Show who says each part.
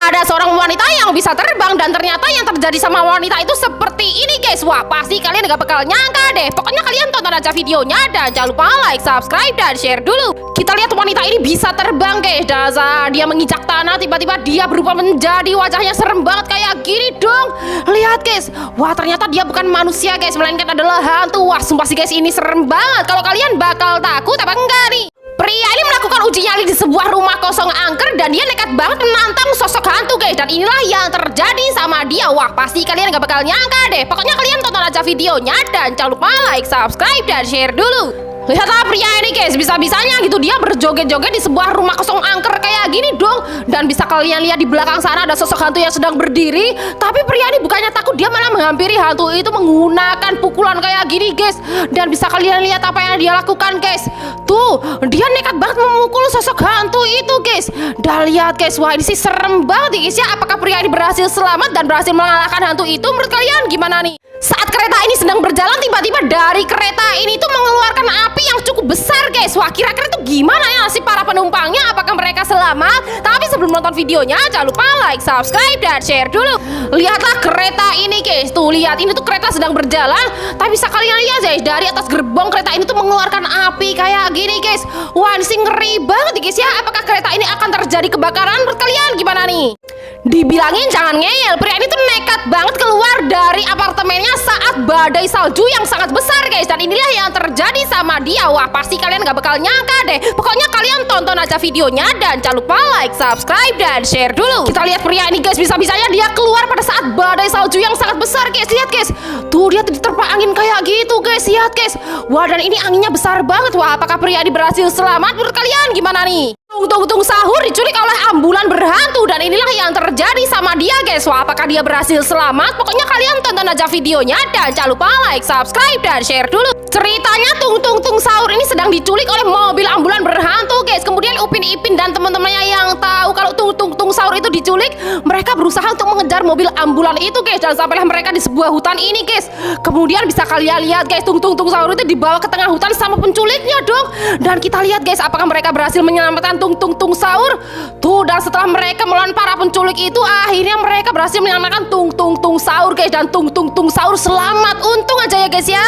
Speaker 1: ada seorang wanita yang bisa terbang dan ternyata yang terjadi sama wanita itu seperti ini guys. Wah, pasti kalian gak bakal nyangka deh. Pokoknya kalian tonton aja videonya dan jangan lupa like, subscribe, dan share dulu. Kita lihat wanita ini bisa terbang guys. Dasar dia menginjak tanah, tiba-tiba dia berubah menjadi wajahnya serem banget kayak gini dong. Lihat guys. Wah, ternyata dia bukan manusia guys, melainkan adalah hantu. Wah, sumpah sih guys, ini serem banget. Kalau kalian bakal takut apa enggak nih? Pria ini melakukan uji nyali di sebuah rumah kosong angker dan dia nekat banget menantang sosok hantu guys. Dan inilah yang terjadi sama dia. Wah, pasti kalian gak bakal nyangka deh. Pokoknya kalian tonton aja videonya dan jangan lupa like, subscribe, dan share dulu. Lihatlah pria ini guys, bisa-bisanya gitu dia berjoget-joget di sebuah rumah kosong angker kayak gini dong. Dan bisa kalian lihat di belakang sana ada sosok hantu yang sedang berdiri. Tapi pria ini bukannya takut, dia malah menghampiri hantu itu menggunakan pukulan kayak gini guys. Dan bisa kalian lihat apa yang dia lakukan guys. Tuh, dia nekat banget memukul sosok hantu itu guys. Dan lihat guys, wah ini sih serem banget guys ya. Apakah pria ini berhasil selamat dan berhasil mengalahkan hantu itu? Menurut kalian gimana nih? Saat kereta ini sedang berjalan, tiba-tiba dari kereta ini tuh mengeluarkan api yang cukup besar guys. Wah, kira-kira tuh gimana ya nasib para penumpangnya? Apakah mereka selamat? Tapi sebelum nonton videonya jangan lupa like, subscribe, dan share dulu. Lihatlah kereta ini guys. Tuh lihat, ini tuh kereta sedang berjalan. Tapi bisa kalian lihat guys, dari atas gerbong kereta ini tuh mengeluarkan api kayak gini guys. Wah, ini sih ngeri banget guys ya. Apakah kereta ini akan terjadi kebakaran? Menurut kalian gimana nih? Dibilangin jangan ngeyel, pria ini tuh nekat banget keluar dari apartemennya saat badai salju yang sangat besar guys. Dan inilah yang terjadi sama dia. Wah, pasti kalian gak bakal nyangka deh. Pokoknya kalian tonton aja videonya dan jangan lupa like, subscribe, dan share dulu. Kita lihat pria ini guys, bisa-bisanya dia keluar pada saat badai salju yang sangat besar guys. Lihat guys, tuh dia diterpa angin kayak gitu guys. Lihat guys, wah dan ini anginnya besar banget. Wah, apakah pria ini berhasil selamat? Menurut kalian gimana nih? Tung sahur diculik oleh ambulan berhantu dan inilah yang terjadi sama dia guys. Wah, apakah dia berhasil selamat? Pokoknya kalian tonton aja videonya dan jangan lupa like, subscribe, dan share dulu. Ceritanya tung sahur ini sedang diculik oleh mobil ambulan berhantu guys. Kemudian Upin Ipin dan teman-temannya yang tahu kalau tung sahur itu diculik, mereka berusaha untuk mengejar mobil ambulan itu guys. Dan sampailah mereka di sebuah hutan ini guys. Kemudian bisa kalian lihat guys, tung sahur itu dibawa ke tengah hutan sama penculiknya dong. Dan kita lihat guys, apakah mereka berhasil menyelamatkan tung sahur? Tuh, dan setelah mereka melawan para penculik itu, akhirnya mereka berhasil menyelamatkan tung sahur guys. Dan tung sahur selamat. Untung aja ya guys ya.